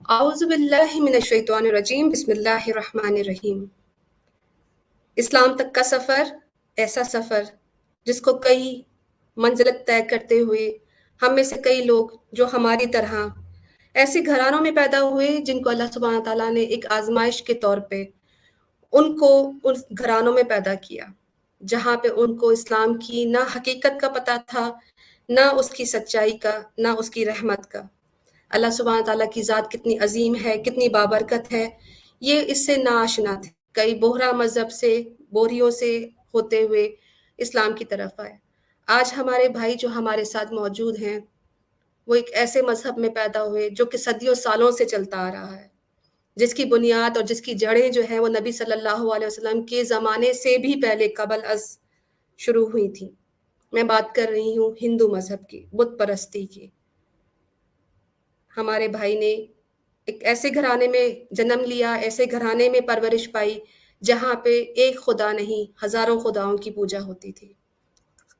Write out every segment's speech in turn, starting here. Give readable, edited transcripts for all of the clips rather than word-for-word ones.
औज़ु बिल्लाहि मिनश्शैतानिर्रजीम बिस्मिल्लाहिर्रहमानिर्रहीम। इस्लाम तक का सफ़र, ऐसा सफ़र जिसको कई मंज़िल तय करते हुए हम में से कई लोग जो हमारी तरह ऐसे घरानों में पैदा हुए जिनको अल्लाह सुब्हानहू तआला ने एक आज़माइश के तौर पे उनको उस घरानों में पैदा किया, जहाँ पे उनको इस्लाम की ना हकीकत का पता था, ना उसकी सच्चाई का, ना उसकी रहमत का। अल्लाह सुब्हानहू तआला की ज़ात कितनी अज़ीम है, कितनी बाबरकत है, ये इससे नाआशना थे। कई बोहरा मज़हब से, बोरियों से होते हुए इस्लाम की तरफ आए। आज हमारे भाई जो हमारे साथ मौजूद हैं, वो एक ऐसे मज़हब में पैदा हुए जो कि सदियों सालों से चलता आ रहा है, जिसकी बुनियाद और जिसकी जड़ें जो हैं वो नबी सल्लल्लाहु अलैहि वसल्लम के ज़माने से भी पहले क़ब्ल अज़ शुरू हुई थी। मैं बात कर रही हूँ हिंदू मज़हब की, बुत परस्ती की। हमारे भाई ने एक ऐसे घराने में जन्म लिया, ऐसे घराने में परवरिश पाई, जहाँ पे एक खुदा नहीं, हज़ारों खुदाओं की पूजा होती थी।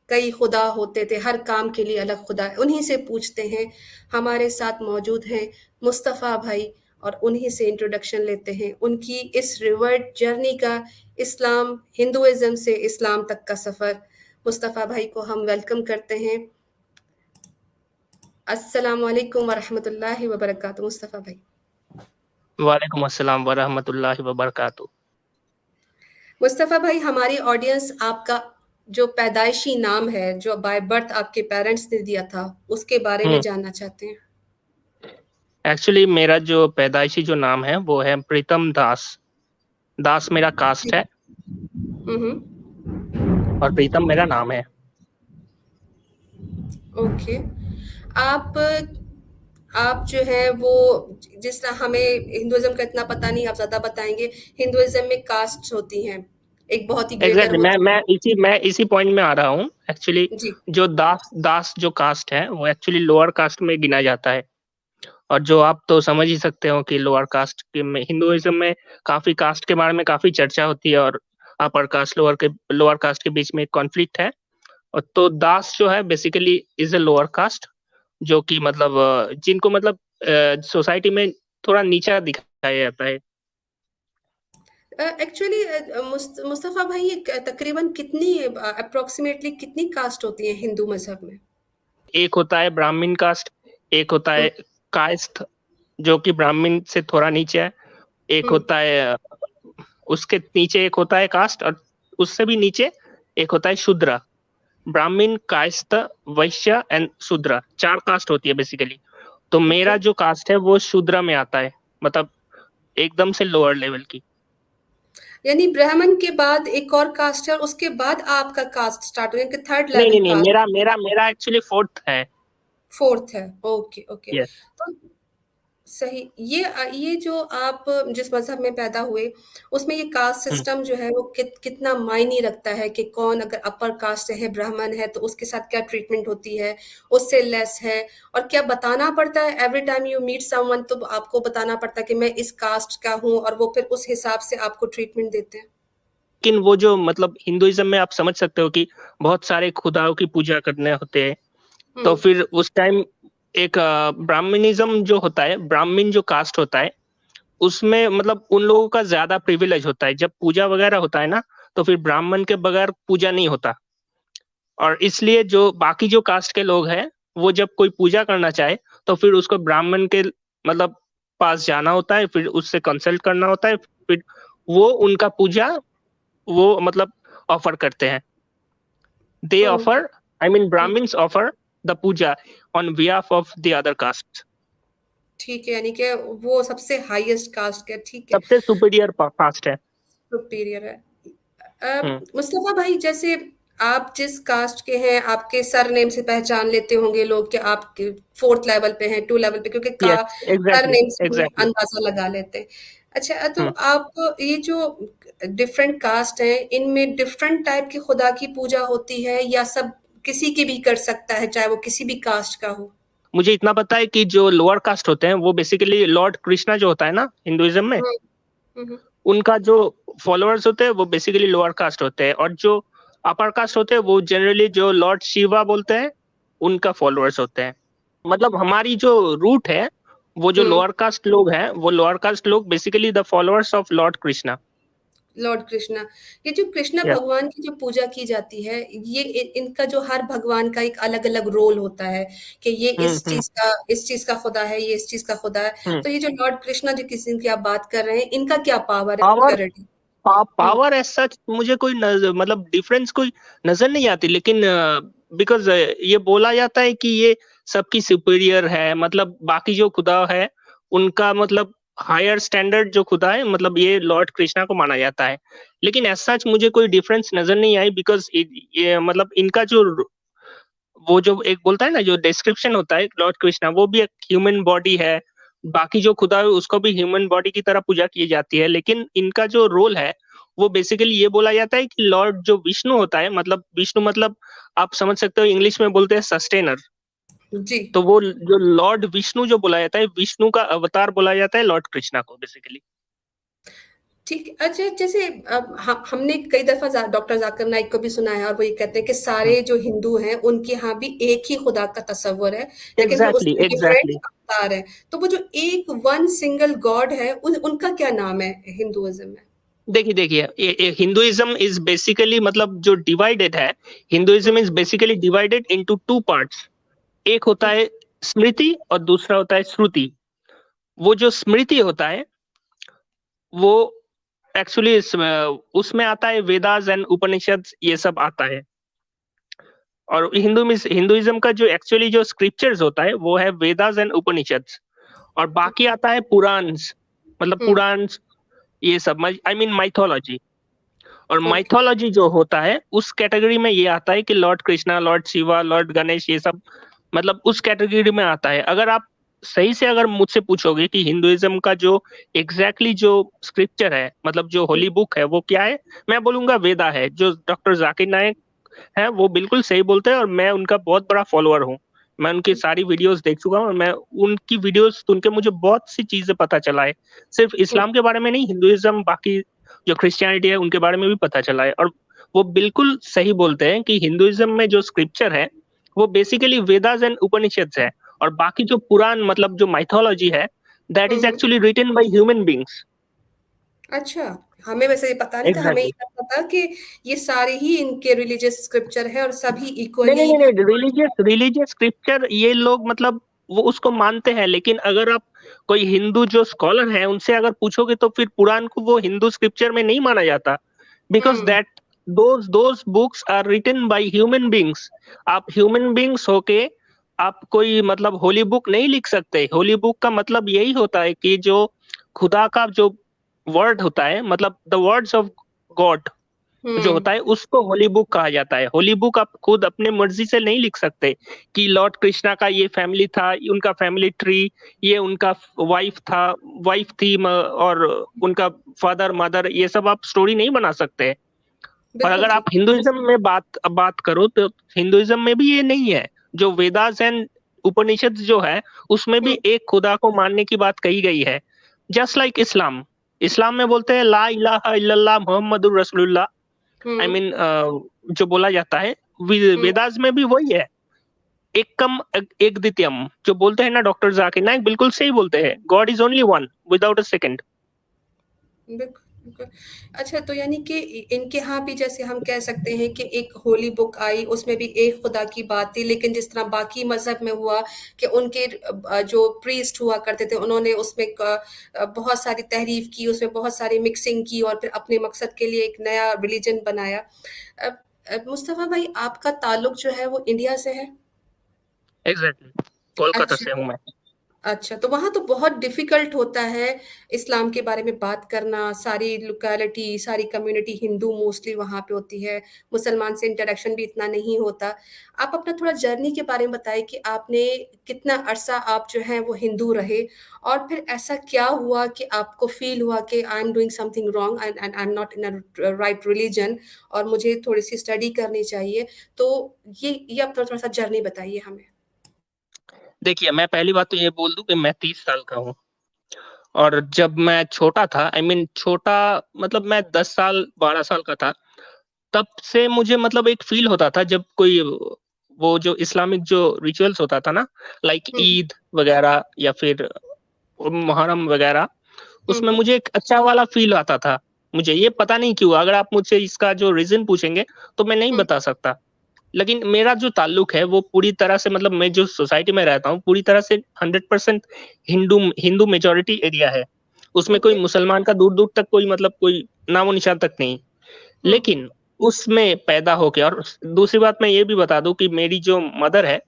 कई खुदा होते थे, हर काम के लिए अलग खुदा। उन्हीं से पूछते हैं। हमारे साथ मौजूद हैं मुस्तफ़ा भाई और उन्हीं से इंट्रोडक्शन लेते हैं। उनकी इस रिवर्ट जर्नी का इस्लाम, हिंदुइज़्म से इस्लाम तक का सफ़र। मुस्तफ़ा भाई को हम वेलकम करते हैं। अस्सलामु अलैकुम व रहमतुल्लाहि व बरकातुहू मुस्तफ़ा भाई। वालेकुम अस्सलाम वरहमतुल्लाहि वबरकातुहू। मुस्तफ़ा भाई, हमारी ऑडियंस आपका जो पैदाइशी नाम है, जो बाय बर्थ आपके पेरेंट्स ने दिया था, उसके बारे में जानना चाहते हैं। एक्चुअली मेरा जो पैदाइशी जो नाम है वो है प्रीतम दास। दास मेरा कास्ट है और प्रीतम मेरा नाम है। ओके। आप जो है वो जिस तरह हमें हिंदुइज़्म का इतना पता नहीं, आप ज़्यादा बताएँगे। हिंदुइज़्म में कास्ट्स होती हैं, एक बहुत ही ग्रेटर एग्ज़ैक्टली होती मैं इसी पॉइंट में आ रहा हूँ। एक्चुअली जी, जो दास दास जो कास्ट है वो एक्चुअली लोअर कास्ट में गिना जाता है। और जो आप तो समझ ही सकते हो कि लोअर कास्ट के में हिंदुइज़्म में काफ़ी कास्ट के बारे में काफ़ी चर्चा होती है और अपर कास्ट लोअर कास्ट के बीच में एक कॉन्फ्लिक्ट है। और तो दास जो है basically is a lower caste जो कि मतलब जिनको मतलब सोसाइटी में थोड़ा नीचा दिखाया जाता है। एक्चुअली मुस्तफ़ा भाई, ये तकरीबन कितनी अप्रॉक्सिमेटली कितनी कास्ट होती हैं हिंदू मज़हब में? एक होता है ब्राह्मण कास्ट, एक होता हुँ, है कायस्थ जो कि ब्राह्मण से थोड़ा नीचे है, एक हुँ, होता है उसके नीचे एक होता है कास्ट और उससे भी नीचे एक होता है शूद्र। ब्राह्मण, कायस्थ, वैश्य एंड शूद्र 4 कास्ट होती है बेसिकली। तो ओके। मेरा जो कास्ट है वो शूद्र में आता है, मतलब एकदम से लोअर लेवल की। यानी ब्राह्मण के बाद एक और कास्ट है और उसके बाद आपका कास्ट स्टार्ट हो, यानी कि थर्ड नहीं, लेवल नहीं, नहीं, कास्ट मेरा एक्चुअली 4th है। फोर्थ है। Okay, okay. यस। तो सही। ये जो आप जिस मज़हब में पैदा हुए, उसमें ये कास्ट हुँ। सिस्टम जो है वो कितना मायने रखता है कि कौन अगर अपर कास्ट से है, ब्राह्मण है, तो उसके साथ क्या ट्रीटमेंट होती है, उससे लेस है, और क्या बताना पड़ता है every time you meet someone, तो आपको बताना पड़ता है कि मैं इस कास्ट का हूँ, और वो फिर उस हिसाब से आपको ट्रीटमेंट देते हैं? लेकिन वो जो मतलब हिंदुइज़्म में आप समझ सकते हो कि बहुत सारे खुदाओं की पूजा करने होते हैं। हुँ, तो फिर उस टाइम एक ब्राह्मणिज़्म जो होता है, ब्राह्मण जो कास्ट होता है, उसमें मतलब उन लोगों का ज़्यादा प्रिविलेज होता है। जब पूजा वगैरह होता है ना, तो फिर ब्राह्मण के बगैर पूजा नहीं होता। और इसलिए जो बाकी जो कास्ट के लोग हैं, वो जब कोई पूजा करना चाहे, तो फिर उसको ब्राह्मण के मतलब पास जाना होता है, फिर उससे कंसल्ट करना होता है, फिर वो उनका पूजा वो मतलब ऑफर करते हैं। They okay. offer, I mean hmm, Brahmins offer the puja on behalf of the other castes. ठीक है, यानी कि वो सबसे हाईएस्ट कास्ट का, ठीक है, सबसे सुपीरियर कास्ट है। सुपीरियर है। हुँ, मुस्तफ़ा भाई, जैसे आप जिस कास्ट के हैं, आपके सरनेम से पहचान लेते होंगे लोग कि आप 4th लेवल पे हैं, 2 लेवल पे, क्योंकि का यस, एग्ज़ैक्टली, सरनेम से ही एग्ज़ैक्टली। अंदाज़ा लगा लेते हैं। अच्छा, तो हुँ, आप ये जो डिफरेंट कास्ट हैं, इनमें डिफरेंट टाइप की खुदा की पूजा होती है, या सब किसी की भी कर सकता है, चाहे वो किसी भी कास्ट का हो? मुझे इतना पता है कि जो लोअर कास्ट होते हैं, वो बेसिकली लॉर्ड कृष्णा जो होता है ना हिंदुइज़्म में, हुँ, हुँ, हुँ। उनका जो फॉलोअर्स होते हैं, वो बेसिकली लोअर कास्ट होते हैं और जो अपर कास्ट होते हैं, वो जनरली जो लॉर्ड शिवा बोलते हैं, उनका फॉलोअर्स होते हैं। मतलब हमारी जो रूट है वो जो लोअर कास्ट लोग हैं, वो लोअर कास्ट लोग basically the followers of Lord Krishna. Lord Krishna, ये जो कृष्णा या भगवान की जो पूजा की जाती है, ये इनका जो हर भगवान का एक अलग अलग रोल होता है कि ये हम्म इस चीज का खुदा है, ये इस चीज का खुदा है। हम्म तो ये जो लॉर्ड कृष्णा जो किसी की आप बात कर रहे हैं, इनका क्या पावर है पावर ऑथोरिटी? हम्म पावर एज सच मुझे कोई मतलब डिफरेंस कोई नजर नहीं आती, लेकिन बिकॉज ये बोला जाता है कि ये सबकी सुपीरियर है, मतलब बाकी जो खुदा है उनका मतलब हायर स्टैंडर्ड जो खुदा है, मतलब ये लॉर्ड कृष्णा को माना जाता है। लेकिन एज सच मुझे कोई डिफरेंस नजर नहीं आई, बिकॉज ये मतलब इनका जो वो जो एक बोलता है ना, जो डिस्क्रिप्शन होता है लॉर्ड कृष्णा, वो भी एक ह्यूमन बॉडी है। बाकी जो खुदा है उसको भी ह्यूमन बॉडी की तरह पूजा की जाती है, लेकिन इनका जो रोल है वो बेसिकली ये बोला जाता है कि लॉर्ड जो विष्णु होता है, मतलब विष्णु मतलब आप समझ सकते हो, इंग्लिश में बोलते हैं सस्टेनर। जी। तो वो जो लॉर्ड विष्णु जो बोला जाता है, विष्णु का अवतार बोला जाता है लॉर्ड कृष्णा को बेसिकली। ठीक है। अच्छा, जैसे अब हमने कई दफा डॉक्टर जाकिर नाइक को भी सुना है, और वो ये कहते हैं कि हम्म, सारे जो हिंदू हैं उनके यहाँ भी एक ही खुदा का तस्वर है, लेकिन फिर एग्जैक्टली उसमें डिफरेंट एग्जैक्टली। अवतार है। तो वो जो एक वन सिंगल गॉड है, उनका क्या नाम है हिंदुइज्म में? देखिए देखिए, हिंदुइज्म इज बेसिकली मतलब जो डिवाइडेड है, Hinduism is basically divided into two parts. एक होता है स्मृति और दूसरा होता है श्रुति। वो जो स्मृति होता है वो एक्चुअली उसमें आता है वेदास एंड उपनिषद, ये सब आता है। और हिंदुइज्म का जो एक्चुअली जो स्क्रिप्चर्स होता है वो है वेदास एंड उपनिषद। और बाकी आता है पुराण्स, मतलब हम्म। पुराण्स, ये सब आई मीन माइथोलॉजी। और ओके। माइथोलॉजी जो होता है उस कैटेगरी में ये आता है कि Lord Krishna, Lord Shiva, Lord Ganesh, ये सब मतलब उस कैटेगरी में आता है। अगर आप सही से अगर मुझसे पूछोगे कि हिंदुइज्म का जो एग्जैक्टली जो स्क्रिप्चर है, मतलब जो होली बुक है वो क्या है, मैं बोलूंगा वेदा है। जो डॉक्टर जाकिर नायक है वो बिल्कुल सही बोलते हैं, और मैं उनका बहुत बड़ा फॉलोअर हूँ। मैं उनकी सारी वीडियोस देख चुका हूँ, और मैं उनकी वीडियोस सुन के मुझे बहुत सी चीजें पता चला है। सिर्फ इस्लाम के बारे में नहीं, हिंदुइज्म, बाकी जो क्रिश्चियनिटी है उनके बारे में भी पता चला है। और वो बिल्कुल सही बोलते हैं कि हिंदुइज्म में जो स्क्रिप्चर है वो बेसिकली वेदास एंड उपनिषद है। और बाकी जो पुराण मतलब जो माइथोलॉजी है, that is hmm. Actually written by human beings. अच्छा, हमें वैसे ये पता नहीं था, हमें ये एग्जैक्टली। पता था कि ये सारे ही इनके रिलीजियस स्क्रिप्चर है और सभी नहीं नहीं इक्वली। नहीं नहीं, रिलीजियस रिलीजियस स्क्रिप्चर ये लोग मतलब वो उसको मानते हैं, लेकिन अगर आप कोई हिंदू जो स्कॉलर है उनसे अगर पूछोगे तो फिर पुराण को वो हिंदू स्क्रिप्चर में नहीं माना जाता, because hmm. That those books are written by human beings. आप ह्यूमन बींग्स होके आप कोई मतलब होली बुक नहीं लिख सकते। होली बुक का मतलब यही होता है कि जो खुदा का जो वर्ड होता है, मतलब द वर्ड्स ऑफ गॉड जो हम्म। होता है उसको होली बुक कहा जाता है। होली बुक आप खुद अपने मर्जी से नहीं लिख सकते कि लॉर्ड कृष्णा का ये फैमिली था, उनका फैमिली ट्री, ये उनका वाइफ था, वाइफ थी और उनका फादर मदर, ये सब आप स्टोरी नहीं बना सकते। और बिल्कुल अगर आप ठीक। हिंदुइज्म में बात करो तो हिंदुइज्म में भी ये नहीं है। जो वेदास एंड उपनिषद जो है उसमें भी हम्म। एक खुदा को मानने की बात कही गई है। जस्ट लाइक इस्लाम, इस्लाम में बोलते हैं ला इलाहा इल्लल्लाह मुहम्मदुर रसूलुल्लाह। आई हम्म। मीन जो बोला जाता है हम्म। वेदास में भी वही है। एकम एक द्वितीयम जो बोलते हैं ना डॉक्टर जाकिर नाइक, बिल्कुल सही बोलते हैं, God is only one without a second. बिल्कुल, बिल्कुल। अच्छा, तो यानी कि इनके यहाँ भी जैसे हम कह सकते हैं कि एक होली बुक आई, उसमें भी एक खुदा की बात थी, लेकिन जिस तरह बाकी मज़हब में हुआ कि उनके जो प्रीस्ट हुआ करते थे, उन्होंने उसमें बहुत सारी तहरीफ की, उसमें बहुत सारी मिक्सिंग की और फिर अपने मकसद के लिए एक नया रिलीजन बनाया। मुस्तफ़ा भाई, आपका ताल्लुक जो है वो इंडिया से है? एग्जैक्टली, कोलकाता अच्छा। से हूँ मैं। अच्छा, तो वहाँ तो बहुत डिफ़िकल्ट होता है इस्लाम के बारे में बात करना, सारी लोकेलिटी, सारी कम्युनिटी हिंदू मोस्टली वहाँ पे होती है, मुसलमान से इंटरैक्शन भी इतना नहीं होता। आप अपना थोड़ा जर्नी के बारे में बताएँ कि आपने कितना अरसा आप जो हैं वो हिंदू रहे, और फिर ऐसा क्या हुआ कि आपको फ़ील हुआ कि I am doing something wrong and I am not in a right religion, और मुझे थोड़ी-सी स्टडी करनी चाहिए। तो ये आप थोड़ा-सा जर्नी बताइए हमें। देखिए, मैं पहली बात तो ये बोल दूं कि मैं 30 साल का हूँ। और जब मैं छोटा था, आई मीन छोटा मतलब मैं 10 साल 12 साल का था, तब से मुझे मतलब एक फील होता था जब कोई वो जो इस्लामिक जो रिचुअल्स होता था ना, लाइक हुँ, ईद वगैरह या फिर मुहर्रम वगैरह, उसमें हम्म। मुझे एक अच्छा वाला फ़ील आता था। मुझे ये पता नहीं क्यों, अगर आप मुझसे इसका जो रीज़न पूछेंगे, तो मैं नहीं हम्म। बता सकता। लेकिन मेरा जो ताल्लुक है वो पूरी तरह से, मतलब मैं जो सोसाइटी में रहता हूँ, पूरी तरह से 100% हिंदू हिंदू मेजॉरिटी एरिया है। उसमें कोई ओके। मुसलमान का दूर-दूर तक कोई, मतलब कोई नामो-निशान तक नहीं। हम्म। लेकिन उसमें पैदा होके, और दूसरी बात मैं ये भी बता दूँ कि मेरी जो मदर है,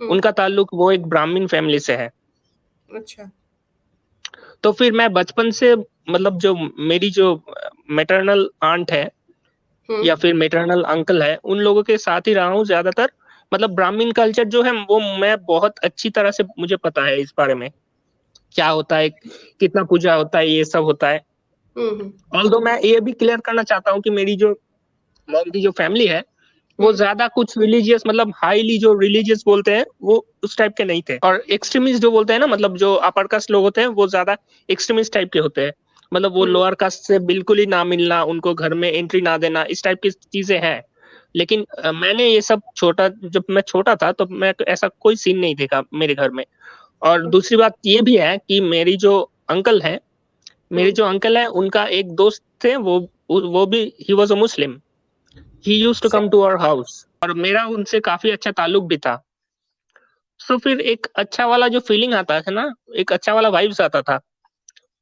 हम्म। उनका ताल्लुक वो एक ब्राह्मण फैमिली से है। अच्छा। तो फिर मैं बचपन से, मतलब जो मेरी जो मैटरनल आंट है हम्म। या फिर मैटरनल अंकल है, उन लोगों के साथ ही रहा हूँ ज़्यादातर। मतलब ब्राह्मण कल्चर जो है वो मैं बहुत अच्छी तरह से, मुझे पता है इस बारे में, क्या होता है, कितना पूजा होता है, ये सब होता है। हम्म। ऑल्दो मैं ये भी क्लियर करना चाहता हूँ कि मेरी जो मॉम की जो फैमिली है, वो हम्म। ज़्यादा कुछ रिलीजियस, मतलब हाइली जो रिलीजियस बोलते हैं, वो उस टाइप के नहीं थे। और एक्सट्रीमिस्ट जो बोलते हैं ना, मतलब जो अपर कास्ट लोग होते हैं, वो ज़्यादा एक्सट्रीमिस्ट टाइप के होते हैं। मतलब वो हम्म। लोअर कास्ट से बिल्कुल ही ना मिलना, उनको घर में एंट्री ना देना, इस टाइप की चीज़ें हैं। लेकिन मैंने ये सब जब मैं छोटा था, तो मैं ऐसा कोई सीन नहीं देखा मेरे घर में। और ओके। दूसरी बात ये भी है कि अंकल हैं मेरे हम्म। जो अंकल हैं, उनका एक दोस्त थे, वो भी he was a Muslim. He used to come सही। टू आवर हाउस, और मेरा उनसे काफ़ी अच्छा ताल्लुक भी था। सो फिर एक अच्छा वाला जो फीलिंग आता था ना, एक अच्छा वाला वाइब्स आता था।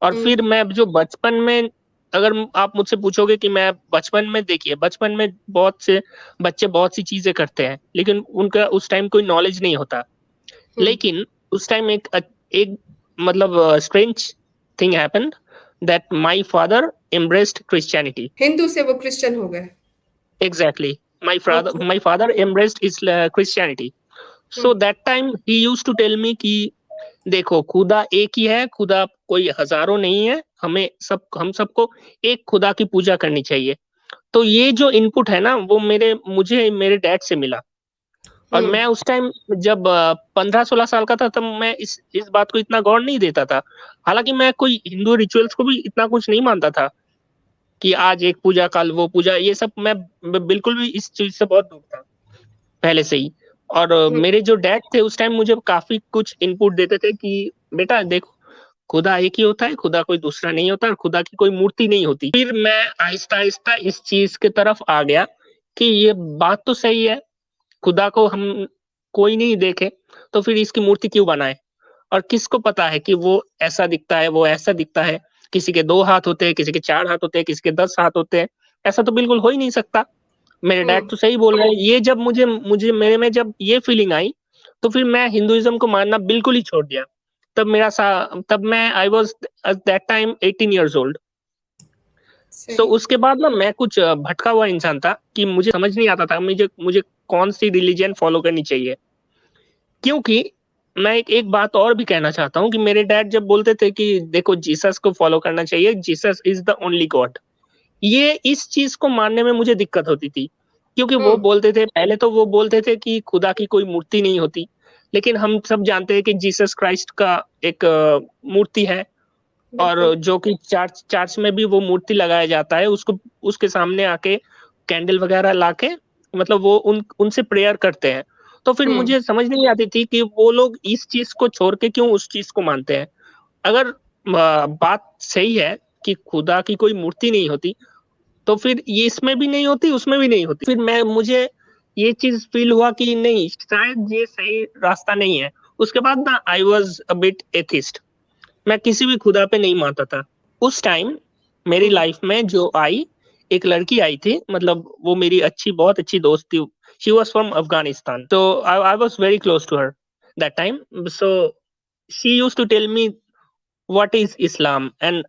और हम्म। फिर मैं जो बचपन में, अगर आप मुझसे पूछोगे कि मैं बचपन में, देखिए बचपन में बहुत से बच्चे बहुत सी चीज़ें करते हैं, लेकिन उनका उस टाइम कोई नॉलेज नहीं होता। हम्म। लेकिन उस टाइम एक मतलब strange thing happened, that my father embraced Christianity. Hindu से वो क्रिश्चियन हो गए। Exactly. Okay. My father embraced Christianity. So hmm. that time he used to tell me कि देखो, खुदा एक ही है, खुदा कोई हज़ारों नहीं है, हम सबको एक खुदा की पूजा करनी चाहिए। तो ये जो इनपुट है ना, वो मुझे मेरे डैड से मिला। और हम्म। मैं उस टाइम जब 15-16 साल का था, तब मैं इस बात को इतना गौर नहीं देता था। हालाँकि मैं कोई हिंदू रिचुअल्स को भी इतना कुछ नहीं मानता था। कि आज एक पूजा, कल वो पूजा, ये सब मैं बिल्कुल भी इस चीज़ से बहुत दूर था, पहले से ही। और हम्म। मेरे जो डैड थे उस टाइम मुझे काफ़ी कुछ इनपुट देते थे कि बेटा देखो, खुदा एक ही होता है, खुदा कोई दूसरा नहीं होता, और खुदा की कोई मूर्ति नहीं होती। फिर मैं आहिस्ता-आहिस्ता इस चीज़ की तरफ आ गया कि ये बात तो सही है, खुदा को हम कोई नहीं देखे, तो फिर इसकी मूर्ति क्यों बनाएँ? और किसको पता है कि वो ऐसा दिखता है, वो ऐसा दिखता है। किसी के 2 हाथ होते हैं, किसी के 4 हाथ होते हैं, किसी के 10 हाथ होते हैं। ऐसा तो बिल्कुल हो ही नहीं सकता। मेरे डैड हम्म। तो सही बोल रहे हैं। ये जब मुझे मुझे मेरे में जब ये फीलिंग आई, तो फिर मैं हिंदुइज़्म को मानना बिल्कुल ही छोड़ दिया। तब मैं I was at that time 18 years old. So सही। उसके बाद ना मैं कुछ भटका हुआ इंसान था कि मुझे समझ नहीं आता था मुझे मुझे कौन-सी रिलिजन फॉलो करनी चाहिए। क्योंकि मैं एक बात और भी कहना चाहता हूँ कि मेरे डैड जब बोलते थे कि देखो जीसस को फॉलो करना चाहिए, Jesus is the only God. ये इस चीज़ को मानने में मुझे दिक्कत होती थी। क्योंकि वो हम्म। बोलते थे, पहले तो वो बोलते थे कि खुदा की कोई मूर्ति नहीं होती। लेकिन हम सब जानते हैं कि जीसस क्राइस्ट का एक मूर्ति है, और बिल्कुल। जो कि चर्च चर्च में भी वो मूर्ति लगाया जाता है। उसको उसके सामने आके कैंडल वगैरह लाके, मतलब वो उनसे प्रेयर करते हैं। तो फिर हम्म। मुझे समझ नहीं आती थी कि वो लोग इस चीज़ को छोड़ के क्यों उस चीज़ को मानते हैं। अगर बात सही है कि खुदा की कोई मूर्ति नहीं होती, तो फिर ये इसमें भी नहीं होती, उसमें भी नहीं होती। फिर मुझे ये चीज़ फ़ील हुआ कि नहीं, शायद ये सही रास्ता नहीं है। उसके बाद ना I was a bit atheist. मैं किसी भी खुदा पे नहीं मानता था। उस टाइम मेरी हम्म। लाइफ़ में जो आई, एक लड़की आई थी, मतलब वो मेरी बहुत अच्छी दोस्त थी। She was from Afghanistan. So I was very close to her that time. So she used to tell me what is Islam, and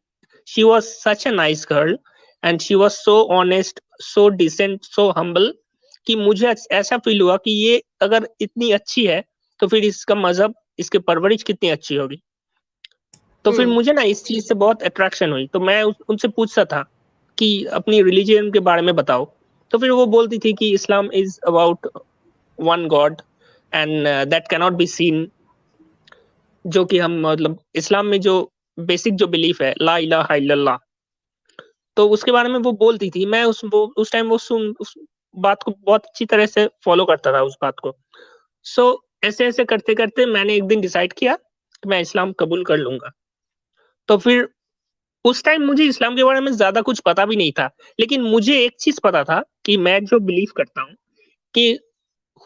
she was such a nice girl, and she was so honest, so decent, so humble कि मुझे ऐसा feel हुआ कि ये अगर इतनी अच्छी है, तो फिर इसका मज़हब, इसकी परवरिश कितनी अच्छी होगी। तो फिर हम्म। मुझे ना इस चीज़ से बहुत अट्रैक्शन हुई, तो मैं उस उनसे पूछता था कि अपनी रिलिजन के बारे में बताओ। तो फिर वो बोलती थी कि Islam is about one God, and that cannot be seen. जो कि हम, मतलब इस्लाम में जो बेसिक जो बिलीफ है, ला इलाहा इल्लल्लाह, तो उसके बारे में वो बोलती थी। मैं उस टाइम उस बात को बहुत अच्छी तरह से फ़ॉलो करता था उस बात को। सो ऐसे-ऐसे करते-करते मैंने एक दिन डिसाइड किया कि मैं इस्लाम कबूल कर लूँगा। तो फिर उस टाइम मुझे इस्लाम के बारे में ज़्यादा कुछ पता भी नहीं था। लेकिन मुझे एक चीज़ पता था कि मैं जो बिलीव करता हूँ कि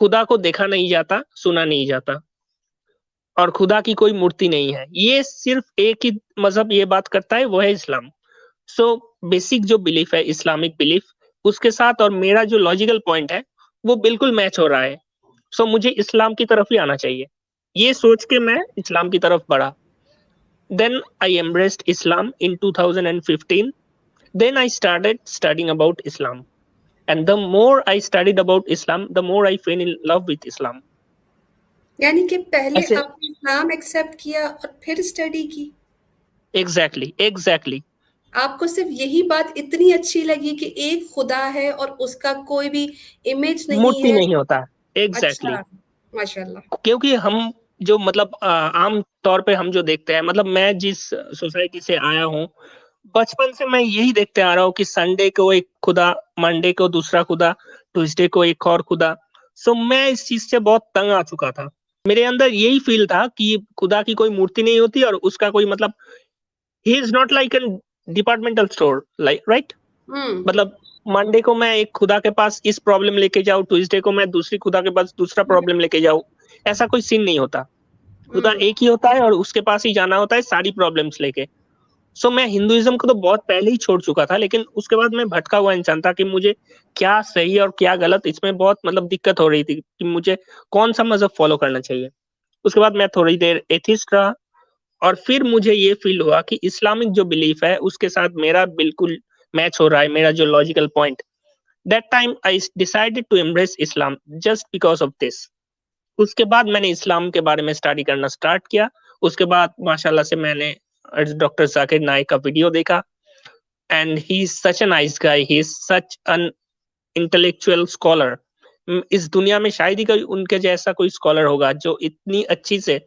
खुदा को देखा नहीं जाता, सुना नहीं जाता और खुदा की कोई मूर्ति नहीं है। ये सिर्फ़ एक ही मज़हब ये बात करता है, वो है इस्लाम। सो बेसिक जो बिलीफ है इस्लामिक बिलीफ, उसके साथ और मेरा जो लॉजिकल पॉइंट है, वो बिल्कुल मैच हो रहा है। सो मुझे इस्लाम की तरफ ही आना चाहिए। ये सोच के मैं इस्लाम की तरफ बढ़ा। Then I embraced Islam in 2015. Then I started studying about Islam. And the more I studied about Islam, the more I fell in love with Islam. यानी कि पहले ऐसे आपने इस्लाम एक्सेप्ट किया और फिर स्टडी की। एग्जैक्टली एग्जैक्टली आपको सिर्फ यही बात इतनी अच्छी लगी कि एक खुदा है और उसका कोई भी इमेज नहीं मूर्ति है। नहीं होता। एग्जैक्टली अच्छा, माशाल्लाह। क्योंकि हम जो मतलब आम तौर पे हम जो देखते हैं मतलब मैं जिस सोसाइटी से आया हूँ बचपन से मैं यही देखते आ रहा हूँ कि संडे को एक खुदा, मंडे को दूसरा खुदा, ट्यूसडे को एक और खुदा। सो मैं इस चीज से बहुत तंग आ चुका था। मेरे अंदर यही फील था कि खुदा की कोई मूर्ति नहीं होती और उसका कोई मतलब ही is not like an departmental store like right. हुँ, मतलब मंडे को मैं एक खुदा के पास इस प्रॉब्लम लेके जाऊँ, ट्यूसडे को मैं दूसरी खुदा के पास दूसरा हुँ, प्रॉब्लम लेके जाऊँ, ऐसा कोई सीन नहीं होता। खुदा हुँ, एक ही होता है और उसके पास ही जाना होता है सारी प्रॉब्लम्स लेके। सो मैं हिंदुइज्म को तो बहुत पहले ही छोड़ चुका था, लेकिन उसके बाद मैं भटका हुआ इंसान था कि मुझे क्या सही और क्या गलत इसमें बहुत मतलब दिक्कत हो रही थी कि मुझे कौन-सा मज़हब फ़ॉलो करना चाहिए। उसके बाद मैं थोड़ी देर एथिस्ट रहा और फिर मुझे ये फ़ील हुआ कि इस्लामिक जो बिलीफ है उसके साथ मेरा बिल्कुल मैच हो रहा है, मेरा जो logical point. That time I decided to embrace Islam just because of this. उसके बाद मैंने इस्लाम के बारे में स्टडी करना स्टार्ट किया। उसके बाद माशाल्लाह से मैंने डॉक्टर ज़ाकिर नाइक का वीडियो देखा and he is such a nice guy, he is such an intellectual scholar. इस दुनिया में शायद ही कोई उनके जैसा कोई स्कॉलर होगा जो इतनी अच्छी से,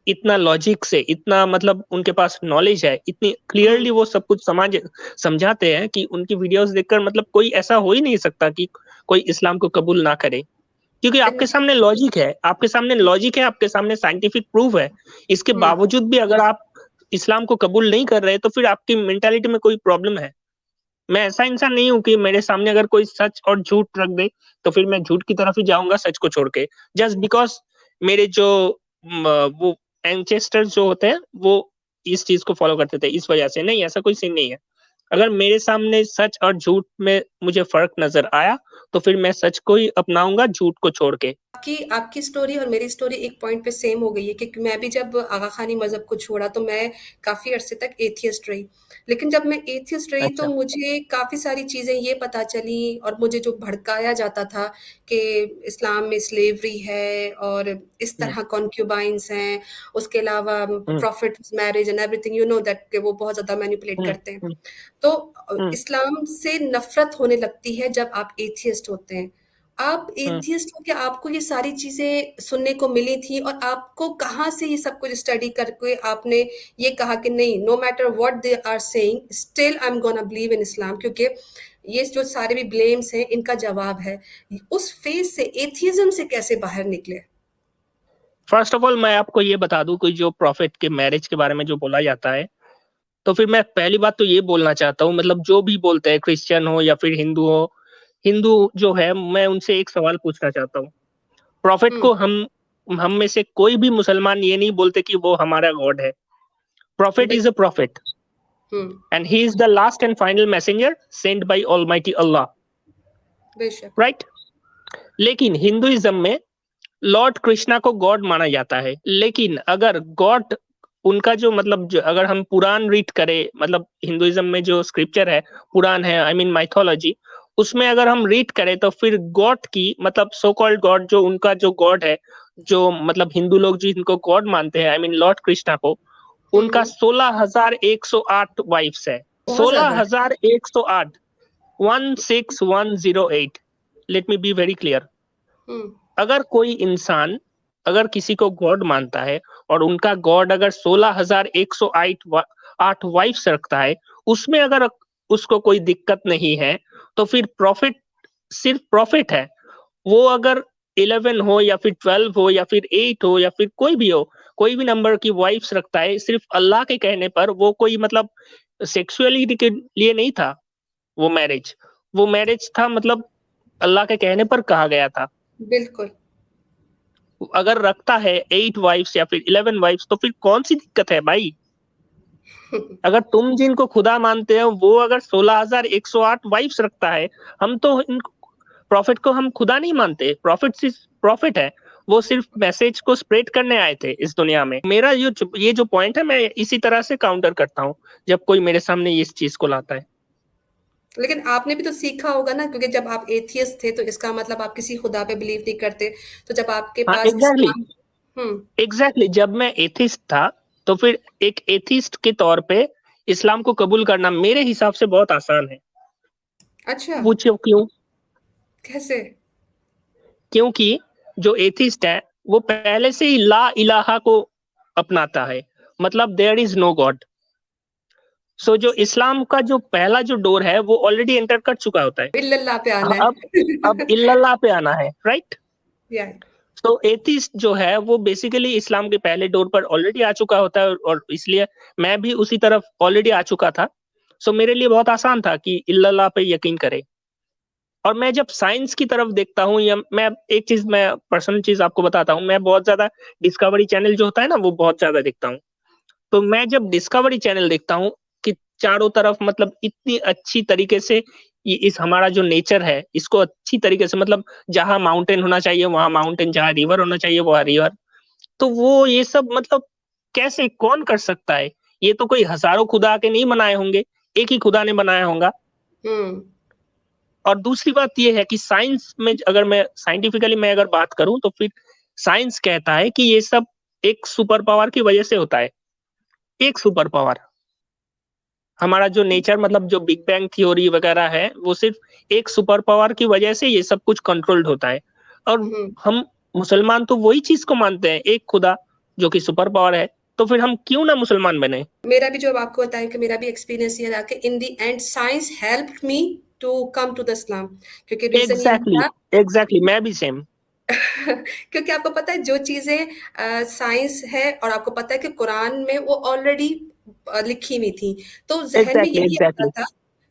इतना लॉजिक से, इतना मतलब उनके पास नॉलेज है, इतनी हुँ, क्लियरली वो सब कुछ समझाते हैं कि उनकी वीडियोज़ देखकर मतलब कोई ऐसा हो ही नहीं सकता कि कोई इस्लाम को कबूल ना करे। क्योंकि आपके बिल्कुल। सामने लॉजिक है, आपके सामने लॉजिक है, आपके सामने साइंटिफिक प्रूफ है। इसके हुँ, बावजूद भी अगर आप इस्लाम को कबूल नहीं कर रहे, तो फिर आपकी मेंटालिटी में कोई प्रॉब्लम है। मैं ऐसा इंसान नहीं हूँ कि मेरे सामने अगर कोई सच और झूठ रख दे, तो फिर मैं झूठ की तरफ ही जाऊँगा सच को छोड़ के। जस्ट बिकॉज़ मेरे जो वो एंसेस्टर्स जो होते हैं, वो इस चीज़ को फ़ॉलो करते थे, इस वजह से। नहीं, ऐसा कोई सीन नहीं है। अगर मेरे सामने सच और झूठ में मुझे फ़र्क नज़र आया, तो फिर मैं सच को ही अपनाऊँगा झूठ को छोड़ के। आपकी आपकी स्टोरी और मेरी स्टोरी एक पॉइंट पे सेम हो गई है क्योंकि मैं भी जब आगा खानी मज़हब को छोड़ा तो मैं काफ़ी अरसे तक एथियस्ट रही। लेकिन जब मैं एथियस्ट रही तो अच्छा। मुझे काफ़ी सारी चीज़ें ये पता चली और मुझे जो भड़काया जाता था कि इस्लाम में स्लेवरी है और इस हुँ, तरह कॉन्क्यूबाइन्स हैं, उसके अलावा hmm, profits marriage and everything you know that कि वो बहुत ज़्यादा मैनिपुलेट हुँ, करते हैं। हुँ, तो हुँ, इस्लाम से नफ़रत होने लगती है जब आप एथियस्ट होते हैं। आप हुँ। एथियस्ट हो के आपको ये सारी चीज़ें सुनने को मिली थी और आपको कहाँ से ये सब कुछ स्टडी करके आपने ये कहा कि नहीं no matter what they are saying still I am gonna believe in Islam क्योंकि ये जो सारे भी ब्लेम्स हैं इनका जवाब है। उस फेज़ से एथियज़्म से कैसे बाहर निकले? फ़र्स्ट ऑफ ऑल मैं आपको ये बता दूँ कि जो प्रॉफ़ेट के मैरिज के बारे में जो बोला जाता है, तो फिर मैं पहली बात तो ये बोलना चाहता हूँ मतलब जो भी बोलते हैं क्रिश्चियन हो या फिर हिंदू हो, हिंदू जो है मैं उनसे एक सवाल पूछना चाहता हूँ। प्रॉफ़ेट हुँ, को हम में से कोई भी मुसलमान ये नहीं बोलते कि वो हमारा गॉड है। प्रॉफ़ेट इज़ अ बिल्कुल। Prophet hmm, and he is the last and final messenger sent by almighty Allah, बेशक। राइट? लेकिन हिंदुइज़्म में लॉर्ड कृष्णा को गॉड माना जाता है। लेकिन अगर गॉड उनका जो मतलब जो अगर हम पुराण रीड करें मतलब हिंदुइज़्म में जो स्क्रिप्चर है, पुराण है आई मीन माइथोलॉजी, उसमें अगर हम रीड करें तो फिर गॉड की मतलब सो कॉल्ड गॉड जो उनका जो गॉड है, जो मतलब हिंदू लोग जिनको गॉड मानते हैं आई मीन लॉर्ड कृष्णा को, हुँ, उनका हुँ, 16,108 वाइफ्स है। बहुत ज़्यादा है। 16,108 16,108 let me be very clear. हुँ, अगर कोई इंसान अगर किसी को गॉड मानता है और उनका गॉड अगर 16,108 8 वाइफ्स रखता है, उसमें अगर उसको कोई दिक्कत नहीं है, तो फिर प्रॉफिट सिर्फ प्रॉफिट है। वो अगर 11 हो या फिर 12 हो या फिर 8 हो या फिर कोई भी हो, कोई भी नंबर की वाइफ्स रखता है सिर्फ अल्लाह के कहने पर, वो कोई मतलब सेक्सुअलिटी के लिए नहीं था वो मैरिज। वो मैरिज था मतलब अल्लाह के कहने पर कहा गया था। बिल्कुल। अगर रखता है 8 वाइफ्स या फिर 11 वाइफ्स तो फिर कौन-सी दिक्कत है भाई? अगर तुम जिनको खुदा मानते हो वो अगर 16,108 वाइफ्स रखता है, हम तो इन प्रॉफिट को हम खुदा नहीं मानते। प्रॉफिट सिर्फ प्रॉफिट है। वो सिर्फ मैसेज को स्प्रेड करने आए थे इस दुनिया में। मेरा ये जो पॉइंट है मैं इसी तरह से काउंटर करता हूँ, जब कोई मेरे सामने इस चीज़ को लाता है। लेकिन आपने भी तो सीखा होगा ना, क्योंकि जब आप एथियस्ट थे तो इसका मतलब आप किसी खुदा पे बिलीव नहीं करते। तो जब आपके हाँ, पास एग्ज़ैक्टली, इस्लाम। हुँ, एग्ज़ैक्टली जब मैं एथिस्ट था, तो फिर एक एथिस्ट के तौर पे इस्लाम को कबूल करना मेरे हिसाब से बहुत आसान है। अच्छा, पूछिए क्यों? कैसे? क्योंकि जो एथिस्ट है, वो पहले से ही ला इलाहा को अपनाता है, मतलब देयर इज़ नो गॉड। सो जो सही। इस्लाम का जो पहला जो डोर है, वो ऑलरेडी एंटर कर चुका होता है। इल्लल्लाह पे आना अब है। इल्लल्लाह पे आना है, राइट? या तो एथिस्ट जो है, वो बेसिकली इस्लाम के पहले डोर पर ऑलरेडी आ चुका होता है और इसलिए मैं भी उसी तरफ ऑलरेडी आ चुका था। सो मेरे लिए बहुत आसान था कि इल्लल्लाह पे यकीन करें। और मैं जब साइंस की तरफ देखता हूँ या मैं एक चीज़ मैं पर्सनल चीज़ आपको बताता हूँ, मैं बहुत ज़्यादा डिस्कवरी चैनल जो होता है ना, वो बहुत ज़्यादा देखता हूँ। तो मैं जब डिस्कवरी चैनल देखता हूँ कि चारों तरफ मतलब इतनी अच्छी तरीके से इस हमारा जो नेचर है, इसको अच्छी तरीके से मतलब जहाँ माउंटेन होना चाहिए वहाँ माउंटेन, जहाँ रिवर होना चाहिए वहाँ रिवर। तो वो ये सब मतलब कैसे कौन कर सकता है? ये तो कोई हज़ारों खुदा के नहीं बनाए होंगे, एक ही खुदा ने बनाया होगा। हुँ, और दूसरी बात ये है कि साइंस में अगर मैं साइंटिफिकली मैं अगर बात करूँ तो फिर साइंस कहता है कि ये सब एक सुपर पावर की वजह से होता है। एक सुपर पावर। हमारा जो नेचर मतलब जो बिग बैंग थ्योरी वगैरह है, वो सिर्फ़ एक सुपर पावर की वजह से ये सब कुछ कंट्रोल्ड होता है। और हुँ। हम मुसलमान तो वही चीज़ को मानते हैं, एक खुदा जो कि सुपर पावर है, तो फिर हम क्यों ना मुसलमान बने? मेरा भी जो अब आपको बताया कि मेरा भी एक्सपीरियंस ये रहा कि in the end science helped me to come to the Islam, क्योंकि रीज़न ये एग्ज़ैक्टली, था। एग्ज़ैक्टली मैं भी सेम। क्योंकि आपको पता है जो चीज़ें साइंस है और आपको पता है कि कुरान में वो ऑलरेडी लिखी हुई थी, तो ज़हन में एग्ज़ैक्टली, यही आता एग्ज़ैक्टली। था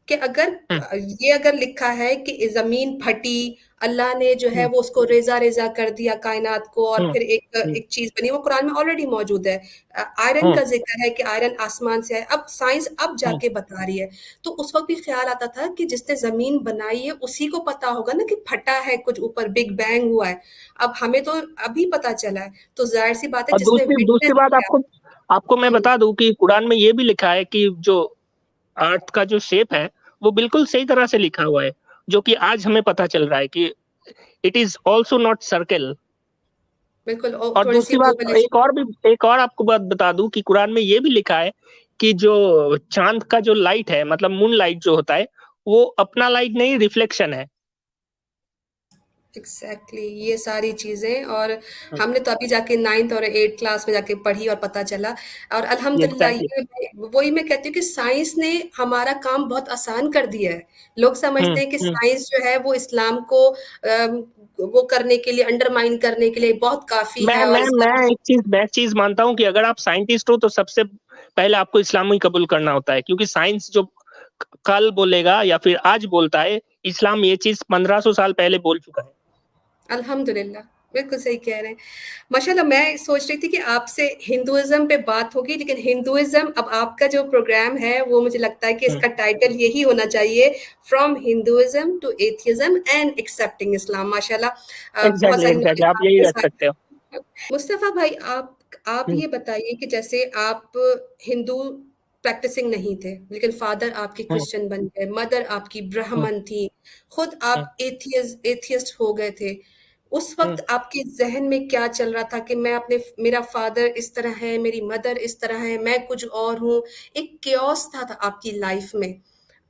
कि अगर हुँ, ये अगर लिखा है कि ज़मीन फटी, अल्लाह ने जो है हुँ, वो उसको रेज़ा-रेज़ा कर दिया कायनात को और हुँ, फिर एक हुँ, एक चीज़ बनी, वो कुरान में ऑलरेडी मौजूद है। आयरन हुँ, का ज़िक्र है कि आयरन आसमान से आया, अब साइंस अब हुँ। जाके बता रही है। तो उस वक़्त भी ख़्याल आता था कि जिसने ज़मीन बनाई है उसी को पता होगा ना कि फटा है कुछ ऊपर, बिग बैंग हुआ है। अब हमें तो अभी पता चला है, तो ज़ाहिर-सी बात है और जिसने दूसरी दूसरी विटनेस बात किया। आपको आपको मैं हुँ, बता दूँ कि कुरान में ये भी लिखा है कि जो अर्थ का जो शेप है, वो बिल्कुल सही तरह से लिखा हुआ है, जो कि आज हमें पता चल रहा है कि it is also not circle. बिल्कुल और और थोड़ी-सी दूसरी बात ओवल एज। एक और आपको बात बता दूँ कि कुरान में ये भी लिखा है कि जो चाँद का जो लाइट है मतलब मून लाइट जो होता है, वो अपना लाइट नहीं रिफ्लेक्शन है। एग्ज़ैक्टली ये सारी चीज़ें, और हुँ, हमने तो अभी जाके 9th और 8th क्लास में जाके पढ़ी और पता चला। और अल्हम्दुलिल्लाह एग्ज़ैक्टली। ये वही मैं कहती हूँ कि साइंस ने हमारा काम बहुत आसान कर दिया है। लोग हुँ, समझते हैं कि हुँ। साइंस जो है वो इस्लाम को वो करने के लिए, अंडरमाइन करने के लिए बहुत काफ़ी है और मैं एक चीज़ मानता हूँ कि अगर आप साइंटिस्ट हो तो सबसे पहले आपको इस्लाम ही कबूल करना होता है क्योंकि साइंस जो कल बोलेगा या फिर आज बोलता है, इस्लाम ये चीज़ 1500 साल पहले बोल चुका है। अल्हम्दुलिल्लाह, बिल्कुल सही कह रहे हैं। माशाल्लाह मैं सोच रही थी कि आपसे हिंदुइज़्म पे बात होगी, लेकिन हिंदुइज़्म अब आपका जो प्रोग्राम है वो मुझे लगता है कि हुँ, इसका टाइटल यही होना चाहिए, from Hinduism to atheism and accepting Islam. माशाल्लाह बहुत एग्ज़ैक्टली, सारी एग्ज़ैक्टली नॉलेज आप यही आपके रख सकते हो। साथ। मुस्तफ़ा भाई, आप हुँ, ये बताइए कि जैसे आप हिंदू प्रैक्टिसिंग नहीं थे, लेकिन फादर आपके हुँ, क्रिश्चियन बन गए, मदर आपकी हुँ, ब्राह्मण थी, खुद हुँ, आप एथियस्ट हो गए थे। उस हुँ। वक़्त आपके ज़हन में क्या चल रहा था कि मैं अपने मेरा फ़ादर इस तरह है, मेरी मदर इस तरह है, मैं कुछ और हूँ। एक chaos था आपकी लाइफ़ में।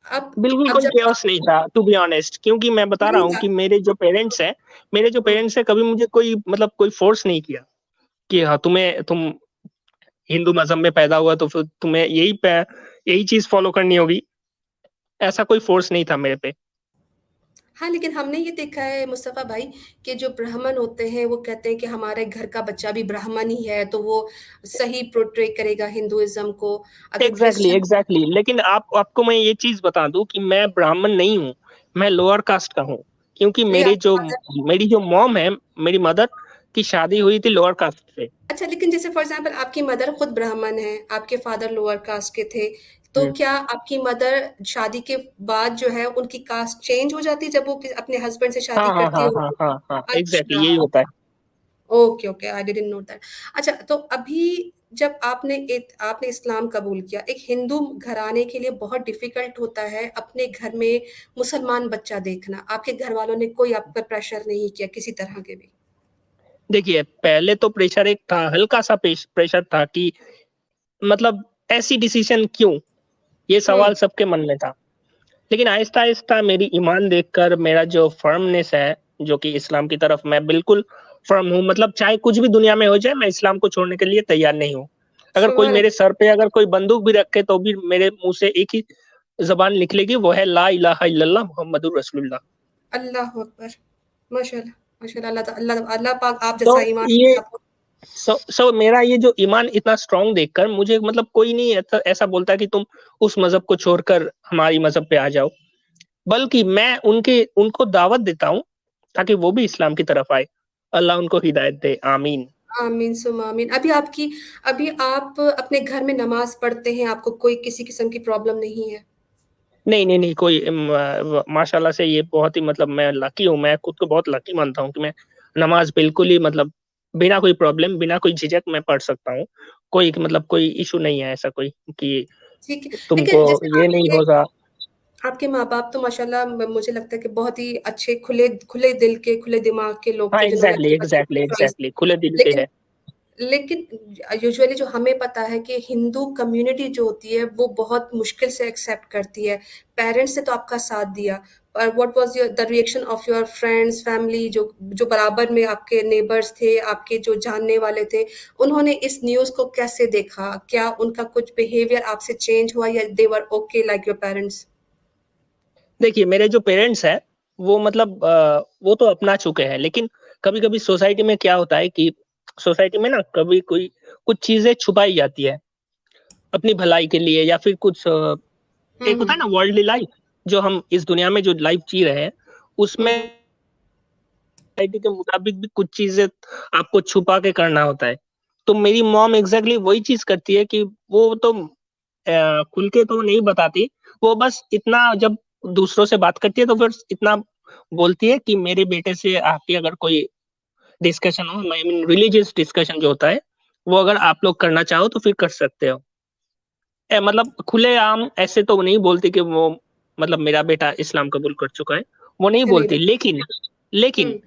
अब बिल्कुल अब कोई जब chaos नहीं आप था टू बी ऑनेस्ट क्योंकि मैं बता रहा नहीं हूँ था। कि मेरे जो हुँ, पेरेंट्स हैं कभी मुझे कोई मतलब कोई फ़ोर्स नहीं किया कि हाँ, तुम हिंदू मज़हब में पैदा हुआ तो फिर तुम्हें यही चीज़ फ़ॉलो करनी होगी। ऐसा कोई फ़ोर्स नहीं था मेरे पे। हाँ, लेकिन हमने ये देखा है मुस्तफ़ा भाई कि जो ब्राह्मण होते हैं वो कहते हैं कि हमारे घर का बच्चा भी ब्राह्मण ही है, तो वो सही पोर्ट्रे करेगा हिंदुइज़्म को। अगर एग्जैक्टली क्रिश्चियन एग्जैक्टली, लेकिन आपको मैं ये चीज बता दूं कि मैं ब्राह्मण नहीं हूँ, मैं लोअर कास्ट का हूँ। क्योंकि नहीं मेरे आपकी जो मदर मेरी जो मॉम है, मेरी मदर की शादी हुई थी लोअर कास्ट से। अच्छा लेकिन जैसे फॉर एग्ज़ाम्पल आपकी मदर खुद ब्राह्मण हैं, आपके फादर लोअर कास्ट के थे, तो हम्म। क्या आपकी मदर शादी के बाद जो है उनकी कास्ट चेंज हो जाती है जब वो अपने हस्बैंड से हाँ शादी हाँ करती हाँ हाँ होगी? हाँ हाँ, एग्जैक्टली अच्छा। यही होता है। Okay, okay, I didn't know that. अच्छा, तो अभी जब आपने इस्लाम कबूल किया, एक हिंदू घराने के लिए बहुत डिफ़िकल्ट होता है अपने घर में मुसलमान बच्चा देखना। आपके घरवालों ने कोई आप पर प्रेशर नहीं किया किसी तरह के भी? देखिए, पहले तो प्रेशर एक था, हल्का सा प्रेशर था कि मतलब ऐसी डिसीजन क्यों, ये हुँ, सवाल सबके मन में था। लेकिन आहिस्ता-आहिस्ता मेरी ईमान देखकर, मेरा जो फ़र्मनेस है, जो कि इस्लाम की तरफ मैं बिल्कुल फ़र्म हूँ, मतलब चाहे कुछ भी दुनिया में हो जाए, मैं इस्लाम को छोड़ने के लिए तैयार नहीं हूँ। अगर कोई सुभान मेरे अल्लाह, सर पे अगर कोई बंदूक भी रखे, तो भी मेरे मुँह से एक ही ज़बान निकलेगी, वो है ला इलाहा इल्लल्लाह मुहम्मदुर रसूलुल्लाह। अल्लाहू अकबर! माशाअल्लाह, माशाअल्लाह, अल्लाह पाक आप तो जैसा ईमान ये आपको सो मेरा ये जो ईमान इतना स्ट्रॉन्ग देखकर मुझे मतलब कोई नहीं ऐसा ऐसा बोलता कि तुम उस मज़हब को छोड़कर हमारी मज़हब पे आ जाओ। बल्कि मैं उनको दावत देता हूँ, ताकि वो भी इस्लाम की तरफ आए। अल्लाह उनको हिदायत दे, आमीन। आमीन सुम्मा आमीन। अभी आप अपने घर में नमाज़ पढ़ते हैं, आपको कोई किसी किस्म की प्रॉब्लम नहीं है? नहीं, नहीं, नहीं, कोई माशाअल्लाह से ये बहुत ही मतलब मैं लकी हूँ, मैं खुद को बहुत लकी मानता हूँ कि मैं नमाज़ बिल्कुल ही मतलब बिना कोई प्रॉब्लम, बिना कोई झिझक मैं पढ़ सकता हूँ। कोई मतलब कोई इश्यू नहीं है ऐसा कोई कि ठीक है, तुमको लेकिन जैसे ये नहीं होगा। आपके माँ-बाप तो माशाल्लाह मुझे लगता है कि बहुत ही अच्छे खुले खुले दिल के, खुले दिमाग के लोग हाँ, थे जिन्होंने एग्ज़ैक्टली, अपने बच्चों एग्ज़ैक्टली, को चॉइस एग्ज़ैक्टली, खुले दिल के लेकिन हैं। लेकिन यूजुअली जो हमें पता है कि हिंदू कम्युनिटी जो होती है वो बहुत मुश्किल से एक्सेप्ट करती है। पेरेंट्स ने तो आपका साथ दिया, पर what was the reaction of your friends, family जो जो बराबर में आपके नेबर्स थे, आपके जो जानने वाले थे, उन्होंने इस न्यूज़ को कैसे देखा? क्या उनका कुछ बिहेवियर आपसे चेंज हुआ या दे वर ओके लाइक योर पेरेंट्स? देखिए, मेरे जो पेरेंट्स हैं, वो मतलब वो तो अपना चुके हैं, लेकिन कभी-कभी सोसाइटी में क्या होता है कि सोसाइटी में ना कभी कोई कुछ चीज़ें छुपाई जाती है, अपनी भलाई के लिए या फिर कुछ हुँ, एक होता है हुँ। ना वर्ल्डली लाइफ़, जो हम इस दुनिया में जो लाइफ़ जी रहे हैं, हुँ, उसमें हुँ। सोसाइटी के मुताबिक भी कुछ चीज़ें आपको छुपा के करना होता है। तो मेरी मॉम एग्ज़ैक्टली वही चीज़ करती है कि वो तो खुल के तो नहीं बताती, वो बस इतना जब दूसरों से बात करती है तो फिर इतना बोलती है कि मेरे बेटे से आपकी अगर कोई डिस्कशन हो, आई मीन रिलीजियस डिस्कशन जो होता है, वो अगर आप लोग करना चाहो तो फिर कर सकते हो। मतलब खुलेआम ऐसे तो नहीं बोलती कि वो मतलब मेरा बेटा इस्लाम कबूल कर चुका है, वो नहीं चलिए बोलती। लेकिन लेकिन हुँ,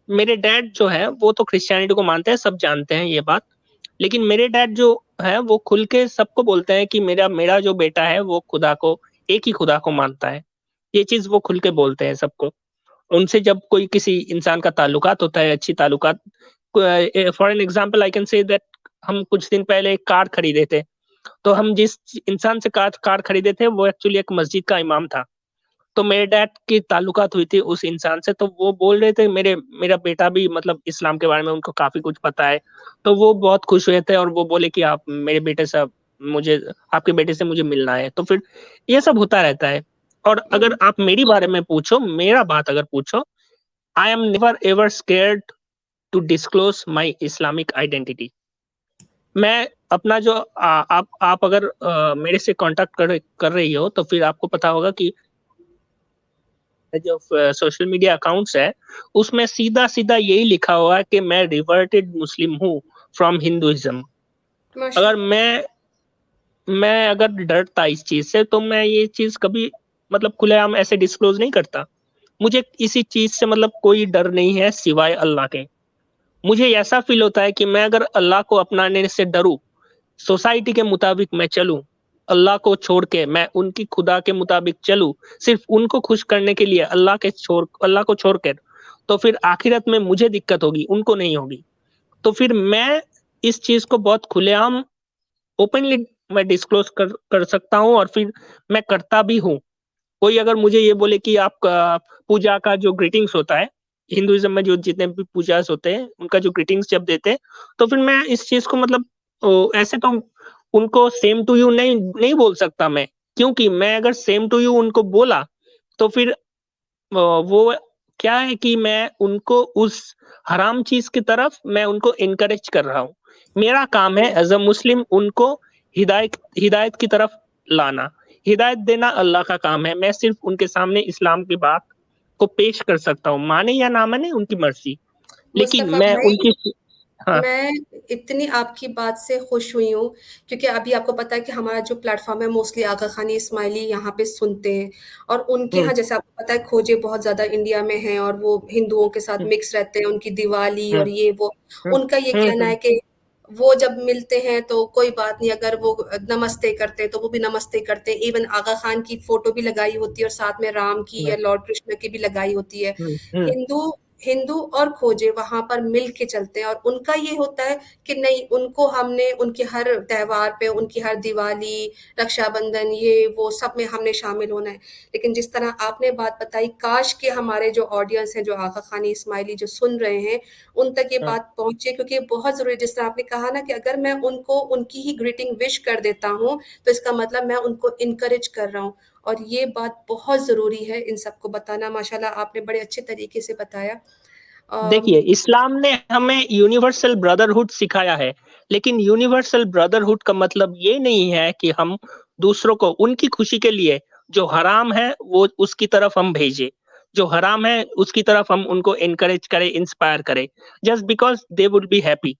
मेरे डैड जो है वो तो क्रिश्चियनिटी को मानते हैं, सब जानते हैं ये बात। लेकिन मेरे डैड जो है वो खुल के सबको बोलते हैं कि मेरा मेरा जो बेटा है वो खुदा को एक ही खुदा को मानता है। ये चीज़ वो खुल के बोलते हैं सबको। उनसे जब कोई किसी इंसान का ताल्लुकात होता है, अच्छी ताल्लुकात for an example I can say that हम कुछ दिन पहले एक कार खरीदे थे। तो हम जिस इंसान से कार कार खरीदे थे वो एक्चुअली एक मस्जिद का इमाम था। तो मेरे डैड की ताल्लुकात हुई थी उस इंसान से, तो वो बोल रहे थे मेरा बेटा भी मतलब इस्लाम के बारे में उनको काफ़ी कुछ पता है। तो वो बहुत खुश हुए थे और वो बोले कि आप मेरे बेटे से मुझे आपके बेटे से मुझे मिलना है। तो फिर ये सब होता रहता है। और हुँ, अगर हुँ। आप मेरी बारे में पूछो, मेरा बात अगर पूछो, I am never ever scared to disclose my Islamic identity. मैं अपना जो आप अगर मेरे से कॉन्टैक्ट कर रही हो, तो फिर आपको पता होगा कि जो सोशल मीडिया अकाउंट्स है, उसमें सीधा-सीधा यही लिखा हुआ है कि मैं रिवर्टेड मुस्लिम हूँ फ्रॉम हिंदुइज़्म। अगर माशाअल्लाह। मैं अगर डरता इस चीज़ से, तो मैं ये चीज़ कभी मतलब खुलेआम ऐसे डिस्क्लोज़ नहीं करता। मुझे किसी चीज़ से मतलब कोई डर नहीं है सिवाय अल्लाह के। मुझे ऐसा फ़ील होता है कि मैं अगर अल्लाह को अपनाने से डरूँ, सोसाइटी के मुताबिक मैं चलूँ, अल्लाह को छोड़ के मैं उनकी खुदा के मुताबिक चलूँ, सिर्फ़ उनको खुश करने के लिए अल्लाह को छोड़कर, तो फिर आखिरत में मुझे दिक्कत होगी, उनको नहीं होगी। तो फिर मैं इस चीज़ को बहुत खुलेआम ओपनली मैं डिस्क्लोज़ कर कर सकता हूँ और फिर मैं करता भी हूँ। कोई अगर मुझे ये बोले कि आप पूजा का जो ग्रीटिंग्स होता है, हिंदुइज्म में जो जितने भी पूजास होते हैं, उनका जो ग्रीटिंग्स जब देते हैं, तो फिर मैं इस चीज़ को मतलब ऐसे तो उनको सेम टू यू नहीं नहीं बोल सकता मैं, क्योंकि मैं अगर सेम टू यू उनको बोला, तो फिर वो क्या है कि मैं उनको उस हराम चीज़ की तरफ मैं उनको एनकरेज कर रहा हूँ। मेरा काम है एज़ अ मुस्लिम उनको हिदायत हिदायत की तरफ लाना। हिदायत देना अल्लाह का काम है। मैं सिर्फ़ उनके सामने इस्लाम की बात को पेश कर सकता हूँ। माने या ना माने उनकी मर्ज़ी। लेकिन मुस्तफ़ा मैं भाई, उनकी हाँ, मैं इतनी आपकी बात से खुश हुई हूँ, क्योंकि अभी आपको पता है कि हमारा जो प्लेटफ़ॉर्म है मोस्टली आगा खानी इस्माइली यहाँ पे सुनते हैं, और उनके हुँ, यहाँ जैसे आपको पता है खोजे बहुत ज़्यादा इंडिया में हैं और वो हिंदुओं के साथ हुँ, मिक्स रहते हैं, उनकी दिवाली हुँ, और ये वो। हुँ, उनका ये हुँ, कहना हुँ, है कि वो जब मिलते हैं तो कोई बात नहीं, अगर वो नमस्ते करते हैं तो वो भी नमस्ते करते हैं। इवन आगा खान की फ़ोटो भी लगाई होती है और साथ में राम की हुँ, या लॉर्ड कृष्ण की भी लगाई होती है। हुँ, हुँ, हिंदू हिंदू और खोजे वहाँ पर मिल के चलते हैं, और उनका ये होता है कि नहीं, उनको हमने उनके हर त्योहार पे, उनकी हर दिवाली, रक्षाबंधन, ये वो सब में हमने शामिल होना है। लेकिन जिस तरह आपने बात बताई, काश कि हमारे जो ऑडियंस है, जो आगा खानी इस्माइली जो सुन रहे हैं, उन तक ये हाँ। बात पहुंचे, क्योंकि ये बहुत जरूरी है। जिस तरह आपने कहा ना कि अगर मैं उनको उनकी ही ग्रीटिंग विश कर देता हूँ, तो इसका मतलब मैं उनको इनकरेज कर रहा हूँ, और ये बात बहुत ज़रूरी है इन सबको बताना। माशाल्लाह आपने बड़े अच्छे तरीके से बताया। देखिए, अम, इस्लाम ने हमें यूनिवर्सल ब्रदरहुड सिखाया है, लेकिन यूनिवर्सल ब्रदरहुड का मतलब ये नहीं है कि हम दूसरों को उनकी खुशी के लिए जो हराम है, वो उसकी तरफ हम भेजें। जो हराम है, उसकी तरफ हम उनको एनकरेज करें, इंस्पायर करें, just because they would be happy.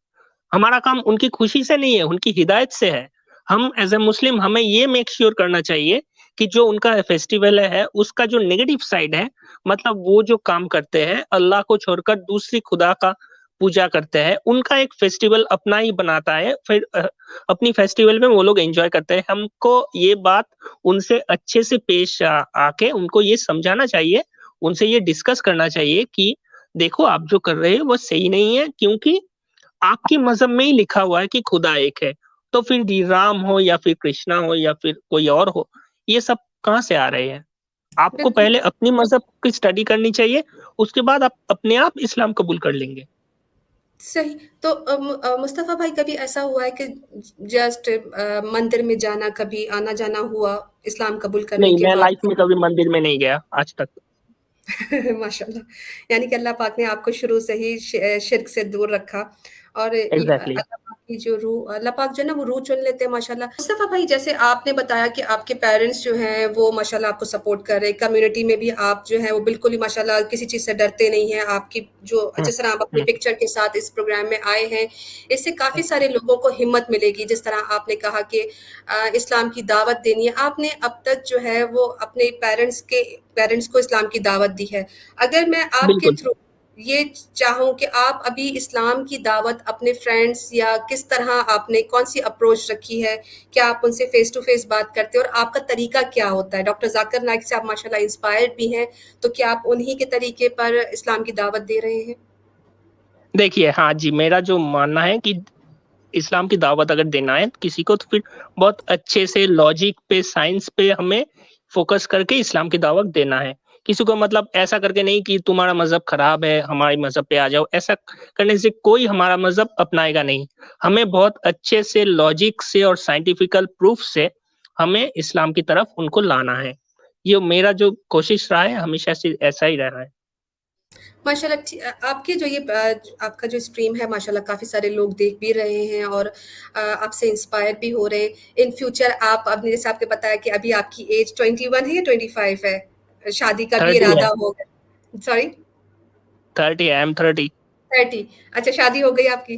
हमारा काम उनकी खुशी से नहीं है, उनकी हिदायत से है। हम एज़ अ मुस्लिम हमें ये मेक श्योर करना चाहिए कि जो उनका फेस्टिवल है, उसका जो नेगेटिव साइड है, मतलब वो जो काम करते हैं, अल्लाह को छोड़कर दूसरी खुदा का पूजा करते हैं, उनका एक फेस्टिवल अपना ही बनाता है, फिर अपनी फेस्टिवल में वो लोग एन्जॉय करते हैं। हमको ये बात उनसे अच्छे से पेश आके उनको ये समझाना चाहिए, उनसे ये डिस्कस करना चाहिए कि देखो आप जो कर रहे हो वो सही नहीं है, क्योंकि आपके मज़हब में ही लिखा हुआ है कि खुदा एक है। तो फिर राम हो या फिर कृष्णा हो या फिर कोई और हो, ये सब कहाँ से आ रहे हैं? आपको बिल्कुल पहले अपनी मज़हब की स्टडी करनी चाहिए, उसके बाद आप अपने आप इस्लाम कबूल कर लेंगे। सही। तो मुस्तफ़ा भाई, कभी ऐसा हुआ है कि जस्ट मंदिर में जाना, कभी आना-जाना हुआ इस्लाम कबूल करने नहीं, के मैं बाद? लाइफ़ में कभी मंदिर में नहीं गया आज तक। माशाल्लाह। यानी कि अल्लाह पाक ने आपको शुरू से ही शिर्क से दूर रखा, और एग्ज़ैक्टली। अल्लाह पाक की जो रूह, अल्लाह पाक जो है ना वो रूह चुन लेते हैं माशाल्लाह। मुस्तफ़ा भाई, जैसे आपने बताया कि आपके पेरेंट्स जो हैं वो माशाल्लाह आपको सपोर्ट कर रहे हैं, कम्युनिटी में भी आप जो है वो बिल्कुल ही माशाल्लाह किसी चीज़ से डरते नहीं हैं। आपकी जो हुँ, जिस तरह आप अपनी हुँ, पिक्चर के साथ इस प्रोग्राम में आए हैं, इससे काफ़ी हुँ, सारे लोगों को हिम्मत मिलेगी। जिस तरह आपने कहा कि इस्लाम की दावत देनी है, आपने अब तक जो है वो अपने पेरेंट्स को इस्लाम की दावत दी है। अगर मैं आपके बिल्कुल। थ्रू ये चाहूँ कि आप अभी इस्लाम की दावत अपने फ्रेंड्स, या किस तरह आपने कौन-सी अप्रोच रखी है? क्या आप उनसे फ़ेस टू फ़ेस बात करते हो, और आपका तरीका क्या होता है? डॉक्टर ज़ाकिर नाइक से आप माशाल्लाह इंस्पायर्ड भी हैं, तो क्या आप उन्हीं के तरीके पर इस्लाम की दावत दे रहे हैं? देखिए, हाँ जी, मेरा जो मानना है कि इस्लाम की दावत अगर देना है किसी को, तो फिर बहुत अच्छे से लॉजिक पे, साइंस पे हमें फ़ोकस करके इस्लाम की दावत देना है। किसी को मतलब ऐसा करके नहीं कि तुम्हारा मज़हब खराब है, हमारे मज़हब पे आ जाओ, ऐसा करने से कोई हमारा मज़हब अपनाएगा नहीं। हमें बहुत अच्छे से लॉजिक से और साइंटिफिकल प्रूफ से हमें इस्लाम की तरफ उनको लाना है। ये मेरा जो कोशिश रहा है, हमेशा से ऐसा ही रहा है। माशाल्लाह, आपकी जो ये आपका जो स्ट्रीम है माशाल्लाह काफ़ी सारे लोग देख भी रहे हैं, और आपसे इंस्पायर भी हो रहे हैं। इन फ्यूचर आप, आपने जैसे आपने बताया कि अभी आपकी एज 21 है या 25 है? शादी का भी 30 है, इरादा होगा? सॉरी? 30 I am 30। 30। अच्छा, शादी हो गई आपकी?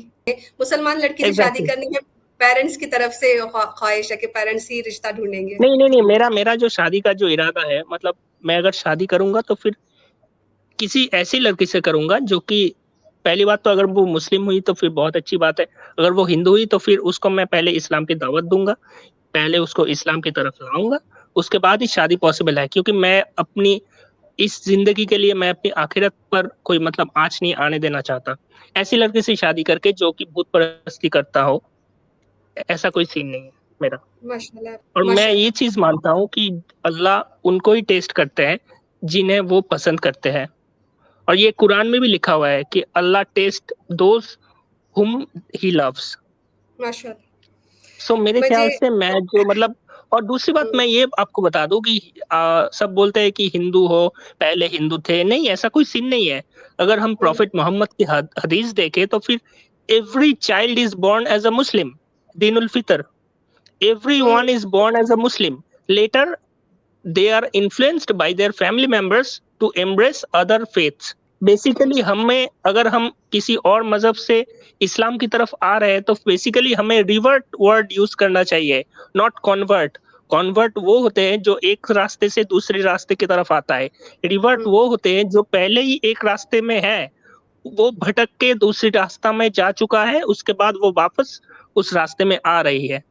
मुसलमान लड़की से शादी एग्ज़ैक्टली। करनी है, पेरेंट्स की तरफ से ख्वाहिश है कि पेरेंट्स ही रिश्ता ढूँढेंगे। नहीं, नहीं, नहीं, मेरा मेरा जो शादी का जो इरादा है, मतलब मैं अगर शादी करूँगा तो फिर किसी ऐसी लड़की से करूँगा जो कि पहली बात तो अगर वो मुस्लिम हुई तो फिर बहुत अच्छी बात है। अगर वो हिंदू हुई तो फिर उसको मैं पहले इस्लाम की दावत दूँगा, पहले उसको इस्लाम की तरफ लाऊँगा, उसके बाद ही शादी पॉसिबल है, क्योंकि मैं अपनी इस ज़िंदगी के लिए मैं अपनी आखिरत पर कोई मतलब आँच नहीं आने देना चाहता। ऐसी लड़की से शादी करके जो कि भूत परस्ती करता हो, ऐसा कोई सीन नहीं है। मेरा। माशाल्लाह, और मैं ये माशाल्लाह। चीज़ मानता हूँ कि अल्लाह उनको ही टेस्ट करते हैं, जिन्हें वो पसंद करते हैं। और ये कुरान में भी लिखा हुआ है कि अल्लाह टेस्ट दोज़ हुम ही लव्स। माशाल्लाह। सो मेरे मुझे ख्याल से मैं जो मतलब और दूसरी बात हुँ, मैं ये आपको बता दूँ कि सब बोलते हैं कि हिंदू हो, पहले हिंदू थे, नहीं ऐसा कोई सीन नहीं है। अगर हम हुँ, प्रॉफेट मोहम्मद की हदीस देखें तो फिर every child is born as a Muslim, दीन उल फितर, hmm, everyone is born as a Muslim. Later they are influenced by their family members to embrace other faiths. Basically हुँ, हमें अगर हम किसी और मजहब से इस्लाम की तरफ आ रहे हैं तो बेसिकली हमें रिवर्ट वर्ड यूज करना चाहिए, नॉट कॉन्वर्ट। कॉन्वर्ट वो होते हैं जो एक रास्ते से दूसरे रास्ते की तरफ आता है। रिवर्ट हुँ, वो होते हैं जो पहले ही एक रास्ते में है, वो भटक के दूसरी रास्ता में जा चुका है, उसके बाद वो वापस उस रास्ते में आ रही है,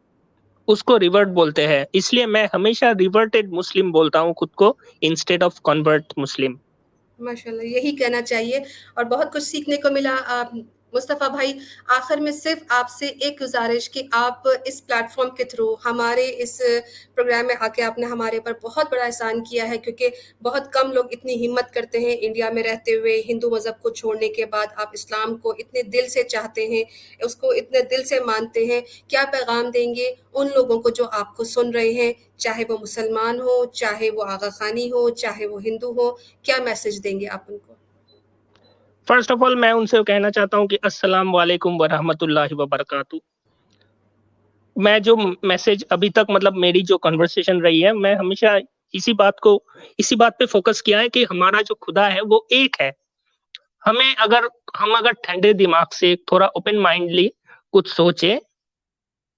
उसको रिवर्ट बोलते हैं। इसलिए मैं हमेशा रिवर्टेड मुस्लिम बोलता हूँ खुद को, इंस्टेड ऑफ कन्वर्ट मुस्लिम। माशाल्लाह, यही कहना चाहिए और बहुत कुछ सीखने को मिला। मुस्तफ़ा भाई, आखिर में सिर्फ़ आपसे एक गुज़ारिश कि आप इस प्लेटफ़ॉर्म के थ्रू हमारे इस प्रोग्राम में आके आपने हमारे ऊपर बहुत बड़ा एहसान किया है, क्योंकि बहुत कम लोग इतनी हिम्मत करते हैं इंडिया में रहते हुए हिंदू मज़हब को छोड़ने के बाद आप इस्लाम को इतने दिल से चाहते हैं, उसको इतने दिल से मानते हैं। क्या पैगाम देंगे उन लोगों को जो आपको सुन रहे हैं, चाहे वो मुसलमान हो, चाहे वो आगा खानी हो, चाहे वो हिंदू हो, क्या मैसेज देंगे आप उनको? फर्स्ट ऑफ ऑल मैं उनसे कहना चाहता हूँ कि अस्सलाम वालेकुम व रहमतुल्लाहि व बरकातहू। मैं जो मैसेज अभी तक मतलब मेरी जो कन्वर्सेशन रही है, मैं हमेशा इसी बात को इसी बात पे फ़ोकस किया है कि हमारा जो खुदा है वो एक है। हमें अगर हम अगर ठंडे दिमाग से थोड़ा ओपन माइंडली कुछ सोचें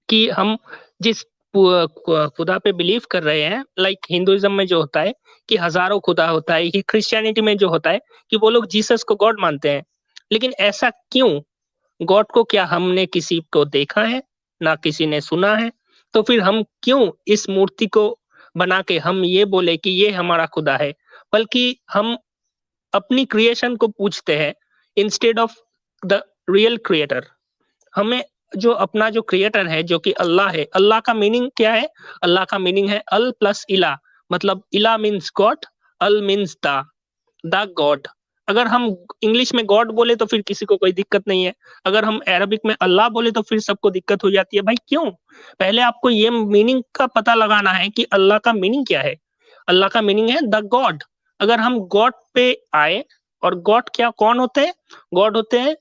कि हम जिस खुदा पे बिलीव कर रहे हैं, लाइक हिंदुइज्म में जो होता है कि हजारों खुदा होता है, ये क्रिश्चियनिटी में जो होता है कि वो लोग जीसस को गॉड मानते हैं। लेकिन ऐसा क्यों? गॉड को क्या हमने किसी को देखा है? ना किसी ने सुना है। तो फिर हम क्यों इस मूर्ति को बना के हम ये बोले कि ये हमारा खुदा है? बल्कि हम अपनी क्रिएशन को पूछते हैं instead of the real creator. हमें जो अपना जो क्रिएटर है जो कि अल्लाह है, अल्लाह का मीनिंग क्या है? अल्लाह का मीनिंग है अल प्लस इला, मतलब इला मीन्स गॉड, अल मीन्स द गॉड। अगर हम इंग्लिश में गॉड बोले तो फिर किसी को कोई दिक्कत नहीं है। अगर हम अरबिक में अल्लाह बोले तो फिर सबको दिक्कत हो जाती है। भाई क्यों? पहले आपको ये मीनिंग का पता लगाना है कि अल्लाह का मीनिंग क्या है? अल्लाह का मीनिंग है द गॉड। अगर हम गॉड पे आए और गॉड क्या कौन होते हैं? गॉड होते हैं,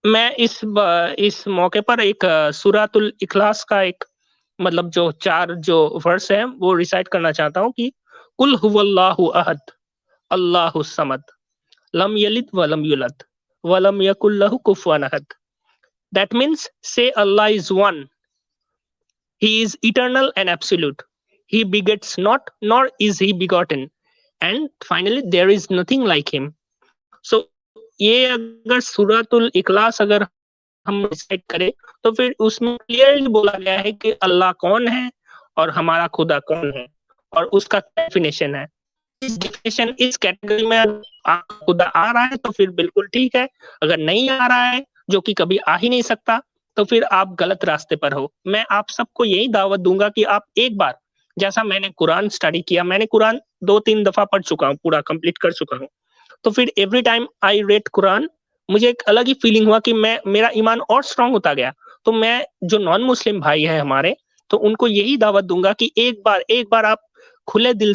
मैं इस मौके पर एक सूरतुल इखलास का एक मतलब जो 4 जो वर्स हैं वो रिसाइट करना चाहता हूँ कि कुल हुवल्लाहु अहद, अल्लाहुस समद, लम यलिद वलम यूलद, वलम यकुल लहु कुफुवन अहद। That means say Allah is one. He is eternal and absolute. He begets not, nor is he begotten. And finally, there is nothing like him. So ये अगर सूरतुल इखलास अगर हम रिसाइट करें तो फिर उसमें क्लियरली बोला गया है कि अल्लाह कौन है और हमारा खुदा कौन है और उसका डेफिनेशन है। इस डेफिनेशन इस कैटेगरी में आपका खुदा आ रहा है तो फिर बिल्कुल ठीक है, अगर नहीं आ रहा है जो कि कभी आ ही नहीं सकता तो फिर आप गलत रास्ते पर हो। मैं आप सबको यही दावत दूंगा कि आप एक बार, जैसा मैंने कुरान स्टडी किया, मैंने कुरान 2-3 दफा पढ़ चुका हूँ, पूरा कंप्लीट कर चुका हूँ। तो फिर every time I read Quran, मुझे एक अलग ही फीलिंग हुआ कि मैं मेरा ईमान और स्ट्रांग होता गया। तो मैं जो नॉन मुस्लिम भाई है हमारे, तो उनको यही दावत दूंगा कि एक बार आप खुले दिल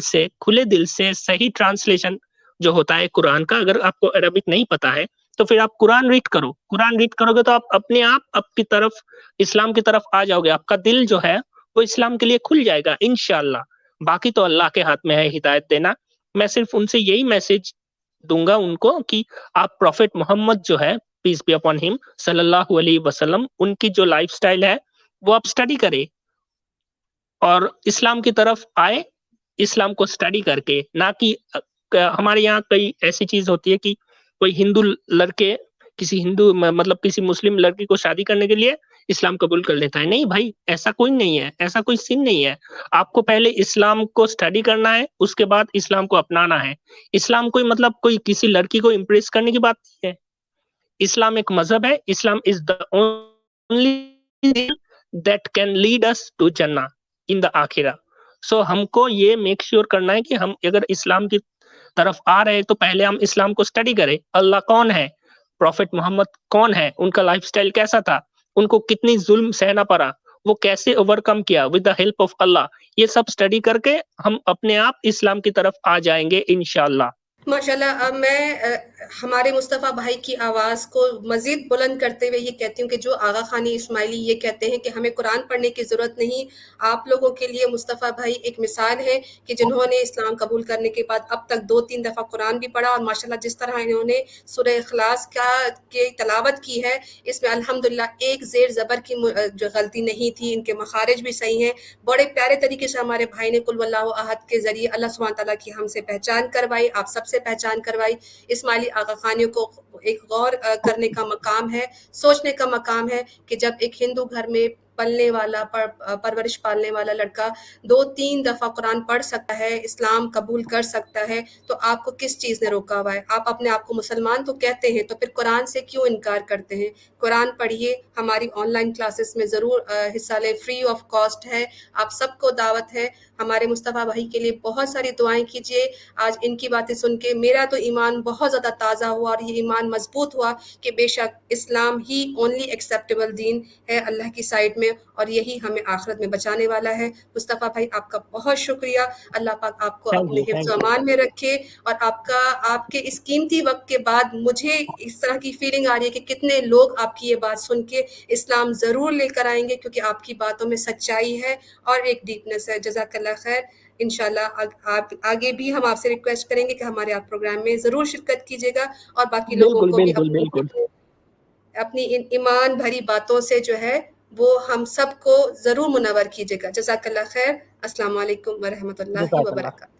से सही ट्रांसलेशन जो होता है कुरान का, अगर आपको अरबिक नहीं पता है तो फिर आप कुरान रीड करो। कुरान रीड करोगे तो आप अपने आप आपकी तरफ इस्लाम की तरफ आ जाओगे। आपका दिल जो है वो इस्लाम के लिए खुल जाएगा इंशाअल्लाह। बाकी तो अल्लाह के हाथ में है हिदायत देना। मैं सिर्फ उनसे यही मैसेज दूंगा उनको कि आप प्रॉफेट मोहम्मद जो है, पीस बी अपॉन हिम, सल्लल्लाहु अलैहि वसल्लम, उनकी जो लाइफस्टाइल है वो आप स्टडी करें और इस्लाम की तरफ आए, इस्लाम को स्टडी करके, ना कि हमारे यहाँ कई ऐसी चीज होती है कि कोई हिंदू लड़के किसी मतलब किसी मुस्लिम लड़की को शादी करने के लिए इस्लाम कबूल कर लेता है। नहीं भाई, ऐसा कोई नहीं है, ऐसा कोई सीन नहीं है। आपको पहले इस्लाम को स्टडी करना है, उसके बाद इस्लाम को अपनाना है। इस्लाम कोई मतलब कोई किसी लड़की को इम्प्रेस करने की बात नहीं है। इस्लाम एक मजहब है। Islam is the only that can lead us to Jannah in the आखिरा। सो हमको ये मेक श्योर करना है कि हम अगर इस्लाम की तरफ आ रहे हैं तो पहले हम इस्लाम को स्टडी करें। अल्लाह कौन है, प्रॉफिट मोहम्मद कौन है, उनका लाइफस्टाइल कैसा था, उनको कितनी जुल्म सहना पड़ा, वो कैसे ओवरकम किया विद द हेल्प ऑफ अल्लाह। ये सब स्टडी करके हम अपने आप इस्लाम की तरफ आ जाएंगे इंशाअल्लाह। माशाल्लाह। अब मैं हमारे मुस्तफ़ा भाई की आवाज़ को मज़ीद बुलंद करते हुए ये कहती हूँ कि जो आगा खानी इस्माइली ये कहते हैं कि हमें कुरान पढ़ने की ज़रूरत नहीं, आप लोगों के लिए मुस्तफ़ा भाई एक मिसाल है कि जिन्होंने इस्लाम कबूल करने के बाद अब तक 2-3 दफ़ा कुरान भी पढ़ा, और माशाल्लाह जिस तरह इन्होंने सूरह इखलास की तलावत की है, इसमें अल्हम्दुलिल्लाह एक ज़ेर ज़बर की जो गलती नहीं थी, इनके मखारिज भी सही हैं। बड़े प्यारे तरीके से हमारे भाई ने कुल वल्लाहु अहद के ज़रिए अल्लाह सुब्हान तआला की हमसे पहचान करवाई, आप सबसे पहचान करवाई। इस्माइली आगा खानियों को एक गौर करने का मकाम है, सोचने का मकाम है कि जब एक हिंदू घर में पलने वाला परवरिश पालने वाला लड़का 2-3 दफ़ा कुरान पढ़ सकता है, इस्लाम कबूल कर सकता है, तो आपको किस चीज़ ने रोका हुआ है? आप अपने आप को मुसलमान तो कहते हैं, तो फिर कुरान से क्यों इनकार करते हैं? कुरान पढ़िए, हमारी ऑनलाइन क्लासेस में ज़रूर हिस्सा लें, फ्री ऑफ कॉस्ट है, आप सबको दावत है। हमारे मुस्तफ़ा भाई के लिए बहुत सारी दुआएं कीजिए। आज इनकी बातें सुन के मेरा तो ईमान बहुत ज़्यादा ताज़ा हुआ और ये ईमान मजबूत हुआ कि बेशक इस्लाम ही ओनली एक्सेप्टेबल दीन है अल्लाह की साइड में, और यही हमें आखिरत में बचाने वाला है। मुस्तफ़ा भाई आपका बहुत शुक्रिया, अल्लाह पाक आपको अपने हिफ्ज़ व अमान में रखे, और आपके इस कीमती वक्त के बाद मुझे इस तरह की फीलिंग आ रही है कि कितने लोग आपकी ये बात सुन के इस्लाम ज़रूर लेकर आएंगे, क्योंकि आपकी बातों में सच्चाई है और एक डीपनेस है। जज़ाकल्लाह खैर। इंशाल्लाह आप आगे भी हम आपसे रिक्वेस्ट करेंगे कि हमारे आप प्रोग्राम में ज़रूर शिरकत कीजिएगा, और बाकी लोगों बिल्कुल को भी बिल्कुल बिल्कुल। अपनी इन ईमान भरी बातों से जो है वो हम सबको ज़रूर मुनव्वर कीजिएगा। जज़ाकल्लाह खैर। अस्सलाम वालेकुम व रहमतुल्लाहि व जज़ाकल्लाह। बरकातहू।